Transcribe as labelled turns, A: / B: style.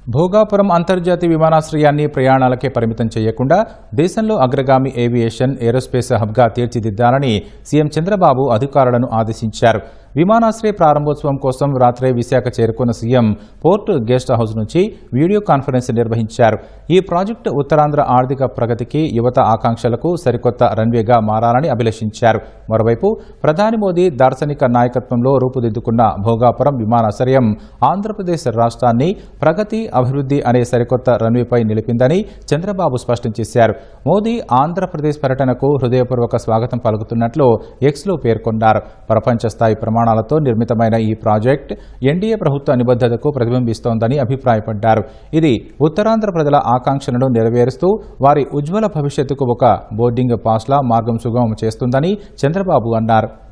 A: భోగాపురం అంతర్జాతీయ విమానాశ్రయాన్ని ప్రయాణాలకే పరిమితం చేయకుండా దేశంలో అగ్రగామి ఏవియేషన్ ఏరోస్పేస్ హబ్గా తీర్చిదిద్దాలని సీఎం చంద్రబాబు అధికారులను ఆదేశించారు. విమానాశ్రయ ప్రారంభోత్సవం కోసం రాత్రే విశాఖ చేరుకున్న సీఎం పోర్ట్ గెస్ట్ హౌస్ నుంచి వీడియో కాన్ఫరెన్స్ నిర్వహించారు. ఈ ప్రాజెక్టు ఉత్తరాంధ్ర ఆర్థిక ప్రగతికి, యువత ఆకాంక్షలకు సరికొత్త రన్వేగా మారాలని అభిలషించారు. మరోవైపు ప్రధాని మోదీ దార్శనిక నాయకత్వంలో రూపుదిద్దుకున్న భోగాపురం విమానాశ్రయం ఆంధ్రప్రదేశ్ రాష్ట్రాన్ని ప్రగతి, అభివృద్ధి అనే సరికొత్త రన్వేపై నిలిపిందని చంద్రబాబు స్పష్టం చేశారు. మోదీ ఆంధ్రప్రదేశ్ పర్యటనకు హృదయపూర్వక స్వాగతం పలుకుతున్నట్లు ఎక్స్లో పేర్కొన్నారు. ప్రపంచ స్థాయి ప్రమాణాలతో నిర్మితమైన ఈ ప్రాజెక్ట్ ఎన్డీఏ ప్రభుత్వ నిబద్ధతకు ప్రతిబింబిస్తోందని అభిప్రాయపడ్డారు. ఇది ఉత్తరాంధ్ర ప్రజల ఆకాంక్షలను నెరవేరుస్తూ వారి ఉజ్వల భవిష్యత్తుకు ఒక బోర్డింగ్ పాస్లా మార్గం సుగమం చేస్తుందని చంద్రబాబు అన్నారు.